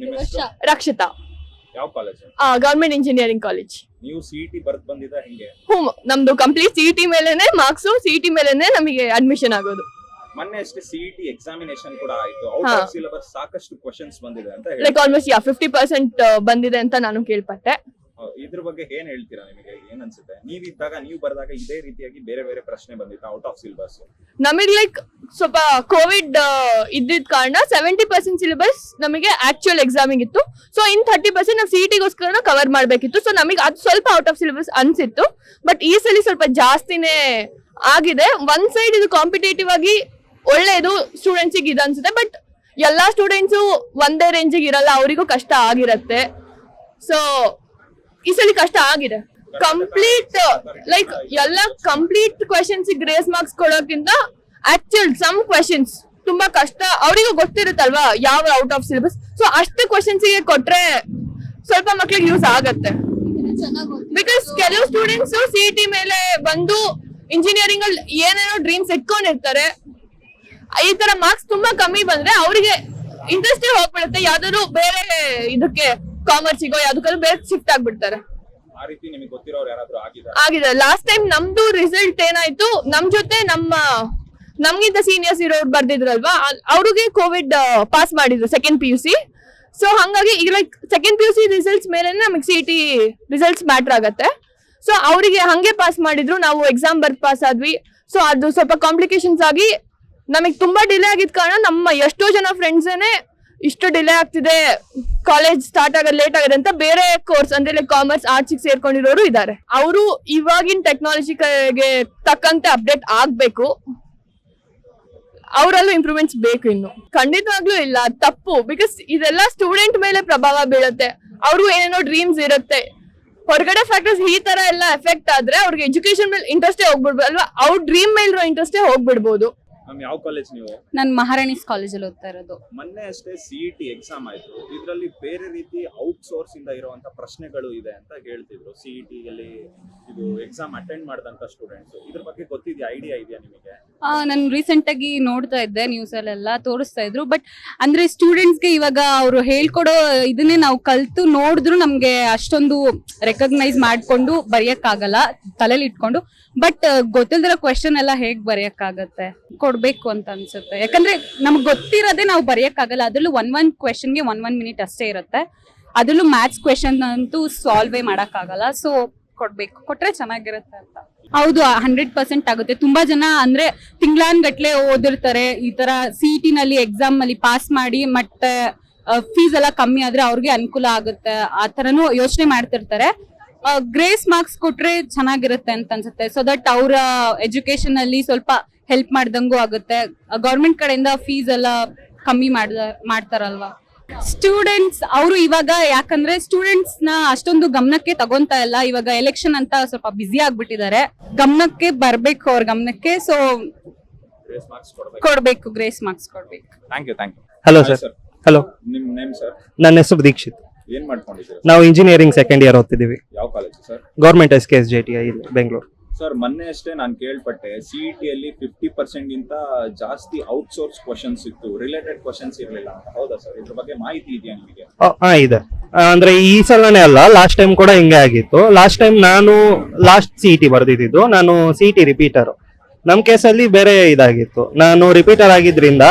ನಿಮ್ಮ ಹೆಸರು? ರಕ್ಷಿತಾ, ಯಾವ ಕಾಲೇಜ್? Government engineering college. ನೀವು ಸಿಇಟಿ ಬರ್ದ್ ಬಂದಿದ್ದ ಹೆಂಗೆ? ನಮ್ದು ಕಂಪ್ಲೀಟ್ ಸಿಇಟಿ ಮೇಲೆನೆ ಮಾರ್ಕ್ಸ್, ಸಿಇಟಿ ಮೇಲೆನೆ ನಮಗೆ ಅಡ್ಮಿಷನ್ ಆಗೋದು. ಮೊನ್ನೆ ಅಷ್ಟೇ ಸಿಇಟಿ ಎಕ್ಸಾಮಿನೇಷನ್ ಕೂಡ ಆಯ್ತು. ಔಟ್ ಆಫ್ ಸಿಲೆಬಸ್ ಸಾಕಷ್ಟು ಕ್ವಶನ್ಸ್ ಬಂದಿದೆ ಅಂತ ಹೇಳಿ. ಲೈಕ್ ಆಲ್ಮೋಸ್ಟ್ 50% ಬಂದಿದೆ ಅಂತ ನಾನು ಕೇಳ್ಪಟ್ಟೆ. ಇದ್ರ ಬಗ್ಗೆ ಏನ್ ಹೇಳ್ತೀರಾ? ನಿಮಗೆ ಏನ್ ಅನ್ಸುತ್ತೆ? ನೀವಿದ್ದಾಗ ನೀವು ಬರ್ದಾಗ ಇದೇ ರೀತಿಯಾಗಿ ಬೇರೆ ಬೇರೆ ಪ್ರಶ್ನೆ ಬಂದಿತ್ತು ಔಟ್ ಆಫ್ ಸಿಲೆಬಸ್? ನಮಗೆ ಲೈಕ್ ಸ್ವಲ್ಪ ಕೋವಿಡ್ ಇದ್ದಿದ್ ಕಾರಣ 70% ಸಿಲೆಬಸ್ ನಮಗೆ ಆಕ್ಚುಯಲ್ ಎಕ್ಸಾಮಿಗೆ ಇತ್ತು. ಸೊ ಇನ್ 30% ನಾವು ಸಿಇಟಿಗೋಸ್ಕರ ಕವರ್ ಮಾಡ್ಬೇಕಿತ್ತು. ಸೊ ನಮಗೆ ಅದು ಸ್ವಲ್ಪ ಔಟ್ ಆಫ್ ಸಿಲೆಬಸ್ ಅನ್ಸಿತ್ತು. ಬಟ್ ಈ ಸಲ ಸ್ವಲ್ಪ ಜಾಸ್ತಿನೇ ಆಗಿದೆ. ಒಂದ್ ಸೈಡ್ ಇದು ಕಾಂಪಿಟೇಟಿವ್ ಆಗಿ ಒಳ್ಳೇದು ಸ್ಟೂಡೆಂಟ್ಸಿಗೆ ಇದು ಅನ್ಸುತ್ತೆ. ಬಟ್ ಎಲ್ಲಾ ಸ್ಟೂಡೆಂಟ್ಸು ಒಂದೇ ರೇಂಜಿಗೆ ಇರಲ್ಲ, ಅವರಿಗೂ ಕಷ್ಟ ಆಗಿರತ್ತೆ. ಸೊ ಈ ಸಲ ಕಷ್ಟ ಆಗಿದೆ. ಕಂಪ್ಲೀಟ್ ಲೈಕ್ ಎಲ್ಲ ಕಂಪ್ಲೀಟ್ ಕ್ವೆಶನ್ಸ್ ಗ್ರೇಸ್ ಮಾರ್ಕ್ಸ್ ಕೊಡೋಕ್ಕಿಂತ ಆಕ್ಚುಯಲ್ ಸಮ್ ಕ್ವೆಶನ್ಸ್ ತುಂಬಾ ಕಷ್ಟ. ಅವರಿಗೂ ಗೊತ್ತಿರುತ್ತಲ್ವಾ ಯಾವ ಔಟ್ ಆಫ್ ಸಿಲೆಬಸ್. ಸೊ ಅಷ್ಟು ಕ್ವೆಶನ್ಸ್ ಗೆ ಕೊಟ್ರೆ ಸ್ವಲ್ಪ ಮಕ್ಳಿಗೆ ಯೂಸ್ ಆಗತ್ತೆ. ಬಿಕಾಸ್ ಕೆಲವು ಸ್ಟೂಡೆಂಟ್ಸ್ ಸಿಇಟಿ ಮೇಲೆ ಬಂದು ಇಂಜಿನಿಯರಿಂಗ್ ಅಲ್ಲಿ ಏನೇನೋ ಡ್ರೀಮ್ಸ್ ಇಟ್ಕೊಂಡಿರ್ತಾರೆ. ಈ ತರ ಮಾರ್ಕ್ಸ್ ತುಂಬಾ ಕಮ್ಮಿ ಬಂದ್ರೆ ಅವರಿಗೆ ಇಂಟ್ರೆಸ್ಟ್ ಹೋಗ್ಬಿಡುತ್ತೆ, ಯಾವ್ದಾದ್ರು ಬೇರೆ ಇದಕ್ಕೆ ಕಾಮರ್ಸಿಗೋ ಯಾವ್ದಕ್ಕಾದ್ರೂ ಬೇರೆ ಶಿಫ್ಟ್ ಆಗ್ಬಿಡ್ತಾರೆ. ಆ ರೀತಿ ನಿಮಗೆ ಗೊತ್ತಿರೋರು ಯಾರಾದ್ರೂ ಆಗಿದೆ. ಲಾಸ್ಟ್ ಟೈಮ್ ನಮ್ದು ರಿಸಲ್ಟ್ ಏನಾಯ್ತು, ನಮ್ ಜೊತೆ ನಮ್ಗಿಂತ ಸೀನಿಯರ್ಸ್ ಇರೋರು ಬರ್ದಿದ್ರಲ್ವಾ, ಅವ್ರಿಗೆ ಕೋವಿಡ್ ಪಾಸ್ ಮಾಡಿದ್ರು ಸೆಕೆಂಡ್ PUC. ಸೊ ಹಂಗಾಗಿ ಈಗ ಲೈಕ್ ಸೆಕೆಂಡ್ PUC ರಿಸಲ್ಟ್ಸ್ ಮೇಲೆ ನಮಗೆ ಸಿಇಟಿ ರಿಸಲ್ಟ್ಸ್ ಮ್ಯಾಟರ್ ಆಗತ್ತೆ. ಸೊ ಅವರಿಗೆ ಹಂಗೆ ಪಾಸ್ ಮಾಡಿದ್ರು, ನಾವು ಎಕ್ಸಾಮ್ ಬರ್ದ್ ಪಾಸ್ ಆದ್ವಿ. ಸೊ ಅದು ಸ್ವಲ್ಪ ಕಾಂಪ್ಲಿಕೇಶನ್ಸ್ ಆಗಿ ನಮಗೆ ತುಂಬಾ ಡಿಲೇ ಆಗಿದ್ ಕಾರಣ ನಮ್ಮ ಎಷ್ಟೋ ಜನ ಫ್ರೆಂಡ್ಸೇನೆ ಇಷ್ಟು ಡಿಲೇ ಆಗ್ತಿದೆ, ಕಾಲೇಜ್ ಸ್ಟಾರ್ಟ್ ಆಗೋದು ಲೇಟ್ ಆಗಿದೆ ಅಂತ ಬೇರೆ ಕೋರ್ಸ್ ಅಂದ್ರೆ ಲೈಕ್ ಕಾಮರ್ಸ್ ಆರ್ಟ್ಸ್ ಸೇರ್ಕೊಂಡಿರೋರು ಇದ್ದಾರೆ. ಅವರು ಇವಾಗಿನ ಟೆಕ್ನಾಲಜಿಗೆ ತಕ್ಕಂತೆ ಅಪ್ಡೇಟ್ ಆಗ್ಬೇಕು. ಅವರಲ್ಲೂ ಇಂಪ್ರೂವ್ಮೆಂಟ್ಸ್ ಬೇಕು. ಇನ್ನು ಖಂಡಿತವಾಗ್ಲೂ ಇಲ್ಲ, ತಪ್ಪು. ಬಿಕಾಸ್ ಇದೆಲ್ಲ ಸ್ಟೂಡೆಂಟ್ ಮೇಲೆ ಪ್ರಭಾವ ಬೀಳುತ್ತೆ. ಅವ್ರಿಗೂ ಏನೇನೋ ಡ್ರೀಮ್ಸ್ ಇರುತ್ತೆ. ಹೊರಗಡೆ ಫ್ಯಾಕ್ಟರ್ಸ್ ಈ ತರ ಎಲ್ಲ ಎಫೆಕ್ಟ್ ಆದ್ರೆ ಅವ್ರಿಗೆ ಎಜುಕೇಶನ್ ಮೇಲೆ ಇಂಟ್ರೆಸ್ಟೇ ಹೋಗ್ಬಿಡ್ಬೋದು ಅಲ್ವಾ, ಅವ್ರ ಡ್ರೀಮ್ ಮೇಲಿರೋ ಇಂಟ್ರೆಸ್ಟೇ ಹೋಗ್ಬಿಡ್ಬೋದು. ಯಾವ ಕಾಲೇಜ್ ನೀವು? ನಾನು ಮಹಾರಾಣೀಸ್ ಕಾಲೇಜಲ್ಲಿ ಓದ್ತಾ ಇರೋದು. ಮೊನ್ನೆ ಅಷ್ಟೇ ಸಿಇಟಿ ಎಕ್ಸಾಮ್ ಆಯ್ತು. ಇದರಲ್ಲಿ ಬೇರೆ ರೀತಿ ಔಟ್ಸೋರ್ಸ್ ಇಂದ ಇರುವಂತ ಪ್ರಶ್ನೆಗಳು ಇದೆ ಅಂತ ಹೇಳ್ತಿದ್ರು. ಸಿಇಟಿಯಲ್ಲಿ ಇದು ಎಕ್ಸಾಮ್ ಅಟೆಂಡ್ ಮಾಡಿದಂತ ಸ್ಟೂಡೆಂಟ್ಸ್, ಇದ್ರ ಬಗ್ಗೆ ಗೊತ್ತಿದ್ಯಾ? ಐಡಿಯಾ ಇದೆಯಾ ನಿಮಗೆ? ನಾನು ರೀಸೆಂಟ್ ಆಗಿ ನೋಡ್ತಾ ಇದ್ದೆ, ನ್ಯೂಸ್ ಅಲ್ಲೆಲ್ಲ ತೋರಿಸ್ತಾ ಇದ್ರು. ಬಟ್ ಅಂದ್ರೆ ಸ್ಟೂಡೆಂಟ್ಸ್ಗೆ ಇವಾಗ ಅವರು ಹೇಳ್ಕೊಡೋ ಇದನ್ನೇ ನಾವು ಕಲ್ತು ನೋಡಿದ್ರು ನಮ್ಗೆ ಅಷ್ಟೊಂದು ರೆಕಗ್ನೈಸ್ ಮಾಡ್ಕೊಂಡು ಬರೆಯಕ್ಕಾಗಲ್ಲ ತಲೆಲಿ ಇಟ್ಕೊಂಡು. ಬಟ್ ಗೊತ್ತಿಲ್ದಿರೋ ಕ್ವೆಶನ್ ಎಲ್ಲ ಹೇಗ್ ಬರೆಯಕ್ಕಾಗತ್ತೆ? ಕೊಡ್ಬೇಕು ಅಂತ ಅನ್ಸುತ್ತೆ. ಯಾಕಂದ್ರೆ ನಮ್ಗೆ ಗೊತ್ತಿರೋದೇ ನಾವು ಬರೆಯಕ್ಕಾಗಲ್ಲ. ಅದ್ರಲ್ಲೂ ಒಂದ್ ಕ್ವೆಶನ್ಗೆ 1 ಮಿನಿಟ್ ಅಷ್ಟೇ ಇರುತ್ತೆ. ಅದ್ರಲ್ಲೂ ಮ್ಯಾಥ್ಸ್ ಕ್ವೆಶನ್ ಅಂತೂ ಸಾಲ್ವೇ ಮಾಡಕ್ಕಾಗಲ್ಲ. ಸೊ ಕೊಡ್ಬೇಕು, ಕೊಟ್ರೆ ಚೆನ್ನಾಗಿರುತ್ತೆ ಅಂತ. ಹೌದು, 100% ಆಗುತ್ತೆ. ತುಂಬಾ ಜನ ಅಂದ್ರೆ ತಿಂಗ್ಳಾನ್ಗಟ್ಲೆ ಓದಿರ್ತಾರೆ. ಈ ತರ ಸಿಇಟಿ ನಲ್ಲಿ ಎಕ್ಸಾಮ್ ಅಲ್ಲಿ ಪಾಸ್ ಮಾಡಿ ಮತ್ತೆ ಫೀಸ್ ಎಲ್ಲ ಕಮ್ಮಿ ಆದ್ರೆ ಅವ್ರಿಗೆ ಅನುಕೂಲ ಆಗುತ್ತೆ. ಆ ತರನು ಯೋಚನೆ ಮಾಡ್ತಿರ್ತಾರೆ. ಗ್ರೇಸ್ ಮಾರ್ಕ್ಸ್ ಕೊಟ್ರೆ ಚೆನ್ನಾಗಿರುತ್ತೆ ಅಂತ ಅನ್ಸುತ್ತೆ. ಸೊ ದಟ್ ಅವರ ಎಜುಕೇಶನ್ ಅಲ್ಲಿ ಸ್ವಲ್ಪ ಹೆಲ್ಪ್ ಮಾಡ್ದಂಗೂ ಆಗುತ್ತೆ. ಗೌರ್ಮೆಂಟ್ ಕಡೆಯಿಂದ ಫೀಸ್ ಎಲ್ಲ ಕಮ್ಮಿ ಮಾಡ್ತಾರಲ್ವಾ. ಸ್ಟೂಡೆಂಟ್ಸ್ ಅವರು ಇವಾಗ ಯಾಕಂದ್ರೆ ಸ್ಟೂಡೆಂಟ್ಸ್ ನ ಅಷ್ಟೊಂದು ಗಮನಕ್ಕೆ ತಗೊಂತಾ ಇಲ್ಲ. ಇವಾಗ ಎಲೆಕ್ಷನ್ ಅಂತ ಸ್ವಲ್ಪ ಬ್ಯುಸಿ ಆಗ್ಬಿಟ್ಟಿದ್ದಾರೆ. ಗಮನಕ್ಕೆ ಬರ್ಬೇಕು, ಅವ್ರ ಗಮನಕ್ಕೆ. ಸೊ ಕೊಡ್ಬೇಕು, ಗ್ರೇಸ್ ಮಾರ್ಕ್ಸ್ ಕೊಡ್ಬೇಕು. Thank you. Hello sir. Hello, ನಿಮ್ಮ ನೇಮ್ ಸರ್? ನನ್ನ ಹೆಸರು ದೀಕ್ಷಿತ್. ಏನ್ ಮಾಡ್ಕೊಂಡಿದ್ದೀರಾ? ನಾವು ಇಂಜಿನಿಯರಿಂಗ್ ಸೆಕೆಂಡ್ ಇಯರ್ ಓದ್ತಿದ್ದೀವಿ. ಯಾವ college sir? Government SKSJTI Bengaluru. Sir, ಮೊನ್ನೆ ಅಷ್ಟೇ ನಾನು ಕೇಳ್ಪಟ್ಟೆ ಸಿಇಟಿಯಲ್ಲಿ 50% ಗಿಂತ ಜಾಸ್ತಿ ಔಟ್ಸೋರ್ಸ್ ಕ್ವಶನ್ಸ್ ಇತ್ತು, ರಿಲೇಟೆಡ್ ಕ್ವಶನ್ಸ್ ಇರಲಿಲ್ಲ ಅಂತ. ಹೌದಾ ಸರ್? ಇದ್ರ ಬಗ್ಗೆ ಮಾಹಿತಿ ಇದೆಯಾ ನಿಮಗೆ? ಇದೆ. ಅಂದ್ರೆ ಈ ಸಲನೇ ಅಲ್ಲ, ಲಾಸ್ಟ್ ಟೈಮ್ ಕೂಡ ಹಿಂಗೆ ಆಗಿತ್ತು. ಲಾಸ್ಟ್ ಟೈಮ್ ನಾನು ಲಾಸ್ಟ್ CET ಬರ್ದಿದ್ದು, ನಾನು CET ರಿಪೀಟರ್. ನಮ್ಮ ಕೇಸಲ್ಲಿ ಬೇರೆ ಇದಾಗಿತ್ತು. ನಾನು ರಿಪೀಟರ್ ಆಗಿದ್ರಿಂದ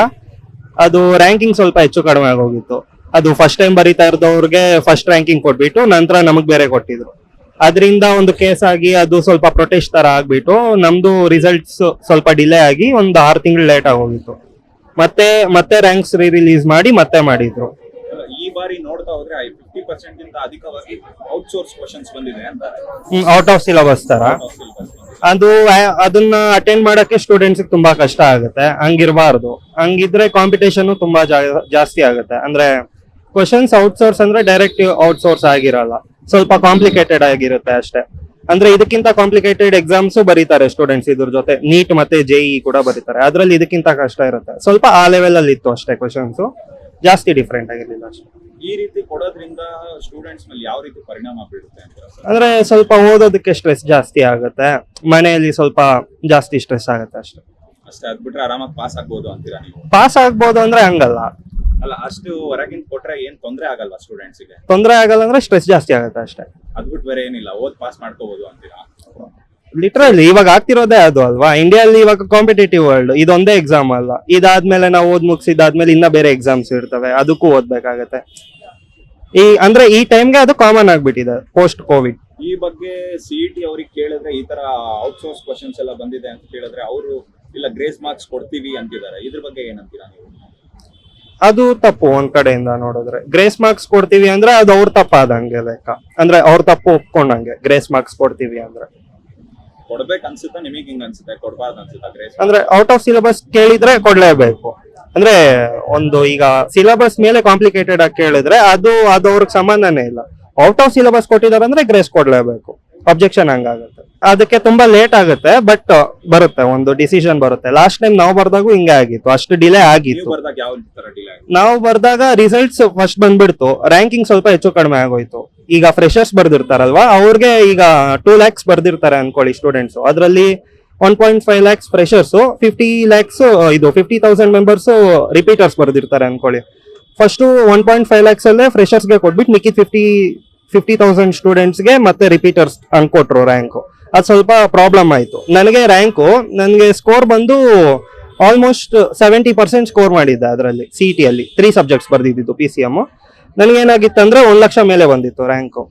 ಅದು ರ್ಯಾಂಕಿಂಗ್ ಸ್ವಲ್ಪ ಹೆಚ್ಚು ಕಡಿಮೆ ಆಗೋಗಿತ್ತು. ಅದು ಫಸ್ಟ್ ಟೈಮ್ ಬರೀತಾ ಇರೋದವ್ರಿಗೆ ಫಸ್ಟ್ ರ್ಯಾಂಕಿಂಗ್ ಕೊಟ್ಬಿಟ್ಟು ನಂತರ ನಮಗ್ ಬೇರೆ ಕೊಟ್ಟಿದ್ರು. ಅದರಿಂದ ಒಂದು ಕೇಸ್ ಆಗಿ ಅದು ಸ್ವಲ್ಪ ಪ್ರೊಟೆಸ್ಟ್ ತರ ಆಗ್ಬಿಟ್ಟು ನಮ್ದು ರಿಸಲ್ಟ್ಸ್ ಸ್ವಲ್ಪ ಡಿಲೇ ಆಗಿ ಒಂದು 6 ತಿಂಗಳು ಲೇಟ್ ಆಗೋಗಿತ್ತು. ಮತ್ತೆ ರ್ಯಾಂಕ್ಸ್ ರಿಲೀಸ್ ಮಾಡಿ ಮತ್ತೆ ಮಾಡಿದ್ರು. ಈ ಬಾರಿ ನೋಡ್ತಾ ಹೋದ್ರೆ 50% ಗಿಂತ ಅಧಿಕವಾಗಿ ಔಟ್ಸೋರ್ಸ್ ಕ್ವಶನ್ಸ್ ಬಂದಿದೆ ಅಂತ. ಔಟ್ ಆಫ್ ಸಿಲೆಬಸ್ ತರ. ಅದನ್ನ ಅಟೆಂಡ್ ಮಾಡಕ್ಕೆ ಸ್ಟೂಡೆಂಟ್ಸ್ ತುಂಬಾ ಕಷ್ಟ ಆಗುತ್ತೆ. ಹಂಗಿರಬಾರ್ದು. ಹಂಗಿದ್ರೆ ಕಾಂಪಿಟೇಷನ್ ತುಂಬಾ ಜಾಸ್ತಿ ಆಗುತ್ತೆ. ಅಂದ್ರೆ ಕ್ವಶನ್ಸ್ ಔಟ್ಸೋರ್ಸ್ ಅಂದ್ರೆ ಡೈರೆಕ್ಟ್ ಔಟ್ಸೋರ್ಸ್ ಆಗಿರಲ್ಲ, ಸ್ವಲ್ಪ ಕಾಂಪ್ಲಿಕೇಟೆಡ್ ಆಗಿರುತ್ತೆ ಅಷ್ಟೇ. ಅಂದ್ರೆ ಇದಕ್ಕಿಂತ ಕಾಂಪ್ಲಿಕೇಟೆಡ್ ಎಕ್ಸಾಮ್ಸ್ ಬರೀತಾರೆ ಸ್ಟೂಡೆಂಟ್ಸ್. ಇದ್ರ ಜೊತೆ ನೀಟ್ ಮತ್ತೆ JEE ಕೂಡ ಬರೀತಾರೆ. ಅದ್ರಲ್ಲಿ ಇದಕ್ಕಿಂತ ಕಷ್ಟ ಇರುತ್ತೆ. ಸ್ವಲ್ಪ ಆ ಲೆವೆಲ್ ಅಲ್ಲಿ ಇತ್ತು ಅಷ್ಟೇ. ಕ್ವಶನ್ಸ್ ಜಾಸ್ತಿ ಡಿಫ್ರೆಂಟ್ ಆಗಿರ್ಲಿಲ್ಲ ಅಷ್ಟೇ. ಈ ರೀತಿ ಕೊಡೋದ್ರಿಂದ ಸ್ಟೂಡೆಂಟ್ಸ್ ಮೇಲೆ ಯಾವ ರೀತಿ ಪರಿಣಾಮ ಬೀಳುತ್ತೆ ಅಂತ? ಅಂದ್ರೆ ಸ್ವಲ್ಪ ಓದೋದಕ್ಕೆ ಸ್ಟ್ರೆಸ್ ಜಾಸ್ತಿ ಆಗುತ್ತೆ, ಮನೆಯಲ್ಲಿ ಸ್ವಲ್ಪ ಜಾಸ್ತಿ ಸ್ಟ್ರೆಸ್ ಆಗುತ್ತೆ ಅಷ್ಟೇ. ಅದ್ಬಿಟ್ರೆ ಆರಾಮಾಗಿ ಪಾಸ್ ಆಗ್ಬೋದು ಅಂತೀರಾ ನೀವು? ಪಾಸ್ ಆಗ್ಬೋದು ಅಂದ್ರೆ ಹಂಗಲ್ಲ. ಅಲ್ಲ ಅಷ್ಟು ಹೊರಗಿಂದ ಕೊಟ್ರೆ ಏನ್ ತೊಂದ್ರೆ ಆಗಲ್ವಾ ಸ್ಟೂಡೆಂಟ್ಸ್ ಗೆ? ತೊಂದರೆ ಆಗಲ್ಲ ಅಂದ್ರೆ ಸ್ಟ್ರೆಸ್ ಜಾಸ್ತಿ ಆಗುತ್ತೆ ಅಷ್ಟೇ. ಅದ್ಬಿಟ್ಟು ಬೇರೆ ಏನಿಲ್ಲ, ಓದ್ ಪಾಸ್ ಮಾಡ್ಕೋಬಹುದು ಅಂತೀರಾ? ಲಿಟ್ರಲಿ ಇವಾಗ ಆಗ್ತಿರೋದೇ ಅದು ಅಲ್ವಾ, ಇಂಡಿಯಾದಲ್ಲಿ ಇವಾಗ ಕಾಂಪಿಟೇಟಿವ್ ವರ್ಲ್ಡ್, ಇದೊಂದೇ ಎಕ್ಸಾಮ್ ಅಲ್ಲ, ಇದಾದ್ಮೇಲೆ ನಾವು ಓದ್ ಮುಗಿಸಿದಾದ್ಮೇಲೆ ಇನ್ನ ಬೇರೆ ಎಕ್ಸಾಮ್ಸ್ ಇರ್ತವೆ, ಅದಕ್ಕೂ ಓದ್ಬೇಕಾಗತ್ತೆ. ಅಂದ್ರೆ ಈ ಟೈಮ್ಗೆ ಅದು ಕಾಮನ್ ಆಗ್ಬಿಟ್ಟಿದೆ ಪೋಸ್ಟ್ ಕೋವಿಡ್. ಈ ಬಗ್ಗೆ ಸಿಇಟಿ ಅವ್ರಿಗೆ ಕೇಳಿದ್ರೆ ಈ ತರ ಔಟ್ಸೋರ್ಸ್ ಕ್ವಶನ್ಸ್ ಎಲ್ಲ ಬಂದಿದೆ ಅಂತ ಕೇಳಿದ್ರೆ ಅವರು ಇಲ್ಲ ಗ್ರೇಸ್ ಮಾರ್ಕ್ಸ್ ಕೊಡ್ತೀವಿ ಅಂತಿದ್ದಾರೆ. ಇದ್ರ ಬಗ್ಗೆ ಏನಂತೀರಾ ನೀವು? ಅದು ತಪ್ಪು. ಒಂದ್ ಕಡೆಯಿಂದ ನೋಡಿದ್ರೆ ಗ್ರೇಸ್ ಮಾರ್ಕ್ಸ್ ಕೊಡ್ತೀವಿ ಅಂದ್ರೆ ಅದು ಅವ್ರ ತಪ್ಪಾದಂಗೆ ಲೆಕ್ಕ, ಅಂದ್ರೆ ಅವ್ರ ತಪ್ಪು ಒಪ್ಕೊಂಡಂಗೆ. ಗ್ರೇಸ್ ಮಾರ್ಕ್ಸ್ ಕೊಡ್ತೀವಿ ಅಂದ್ರೆ ಕೊಡ್ಬೇಕು ಅನ್ಸುತ್ತಾ ನಿಮಗೆ? ಹಿಂಗ್ ಅನ್ಸುತ್ತೆ ಕೊಡ್ಬಾರ್ದು ಅನ್ಸುತ್ತಾ ಗ್ರೇಸ್? ಅಂದ್ರೆ ಔಟ್ ಆಫ್ ಸಿಲೆಬಸ್ ಕೇಳಿದ್ರೆ ಕೊಡ್ಲೇಬೇಕು. ಅಂದ್ರೆ ಒಂದು ಈಗ ಸಿಲೆಬಸ್ ಮೇಲೆ ಕಾಂಪ್ಲಿಕೇಟೆಡ್ ಆಗಿ ಕೇಳಿದ್ರೆ ಅದು ಅವ್ರಿಗೆ ಸಂಬಂಧನೇ ಇಲ್ಲ. ಔಟ್ ಆಫ್ ಸಿಲೆಬಸ್ ಕೊಟ್ಟಿದ್ದಾರೆ ಅಂದ್ರೆ ಗ್ರೇಸ್ ಕೊಡ್ಲೇಬೇಕು. ಅಬ್ಜೆಕ್ಷನ್ ಹಂಗಾಗುತ್ತೆ. ಅದಕ್ಕೆ ತುಂಬಾ ಲೇಟ್ ಆಗುತ್ತೆ, ಬಟ್ ಬರುತ್ತೆ, ಒಂದು ಡಿಸಿಷನ್ ಬರುತ್ತೆ. ಲಾಸ್ಟ್ ಟೈಮ್ ನಾವು ಬರ್ದಾಗೂ ಹಿಂಗೆ ಆಗಿತ್ತು, ಅಷ್ಟು ಡಿಲೇ ನೀವು ಆಗಿತ್ತು. ಬರ್ದಾಗ ಯಾವ ತರ ಡಿಲೇ ಆಗಿದೆ? ನಾವು ಬರ್ದಾಗ ರಿಸಲ್ಟ್ಸ್ ಫಸ್ಟ್ ಬಂದ್ಬಿಡ್ತು, ರ್ಯಾಂಕಿಂಗ್ ಸ್ವಲ್ಪ ಹೆಚ್ಚು ಕಡಿಮೆ ಆಗೋಯ್ತು. ಈಗ ಫ್ರೆಶರ್ಸ್ ಬರ್ದಿರ್ತಾರಲ್ವಾ, ಅವ್ರಿಗೆ ಈಗ 2 lakhs ಬರ್ದಿರ್ತಾರೆ ಅನ್ಕೊಳ್ಳಿ ಸ್ಟೂಡೆಂಟ್ಸ್. ಅದರಲ್ಲಿ 1.5 lakhs ಫ್ರೆಶರ್ಸ್, 50 lakhs ಇದು 50,000 ಮೆಂಬರ್ಸ್ ರಿಪೀಟರ್ಸ್ ಬರ್ದಿರ್ತಾರೆ ಅನ್ಕೊಳ್ಳಿ. ಫಸ್ಟ್ 1.5 lakhs ಅಲ್ಲೇ ಫ್ರೆಶರ್ಸ್ಗೆ ಕೊಟ್ಬಿಟ್ಟು ಮಿಕ್ಕಿದ 50,000 ಸ್ಟೂಡೆಂಟ್ಸ್ಗೆ ಮತ್ತೆ ರಿಪೀಟರ್ಸ್ ಅನ್ಕೊಟ್ರು ರ್ಯಾಂಕು. ಅದು ಸ್ವಲ್ಪ ಪ್ರಾಬ್ಲಮ್ ಆಯ್ತು. ನನಗೆ ಸ್ಕೋರ್ ಬಂದು ಆಲ್ಮೋಸ್ಟ್ 70% ಸ್ಕೋರ್ ಮಾಡಿದ್ದೆ ಅದರಲ್ಲಿ. CET ಅಲ್ಲಿ 3 ಸಬ್ಜೆಕ್ಟ್ಸ್ ಬರ್ದಿದ್ದು PCM. ನನಗೇನಾಗಿತ್ತು ಅಂದ್ರೆ 1 ಲಕ್ಷ ಮೇಲೆ ಬಂದಿತ್ತು ರ್ಯಾಂಕು.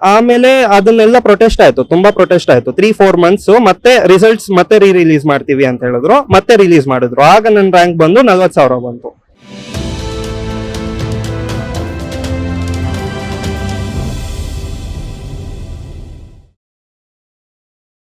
ಆಮೇಲೆ ಅದನ್ನೆಲ್ಲ ಪ್ರೊಟೆಸ್ಟ್ ಆಯ್ತು, ತುಂಬಾ ಪ್ರೊಟೆಸ್ಟ್ ಆಯ್ತು. 3-4 months ಮತ್ತೆ ರಿಸಲ್ಟ್ಸ್ ಮತ್ತೆ ರಿಲೀಸ್ ಮಾಡ್ತೀವಿ ಅಂತ ಹೇಳಿದ್ರು, ಮತ್ತೆ ರಿಲೀಸ್ ಮಾಡಿದ್ರು. ಆಗ ನನ್ನ ರ್ಯಾಂಕ್ ಬಂದು 40,000 ಬಂತು.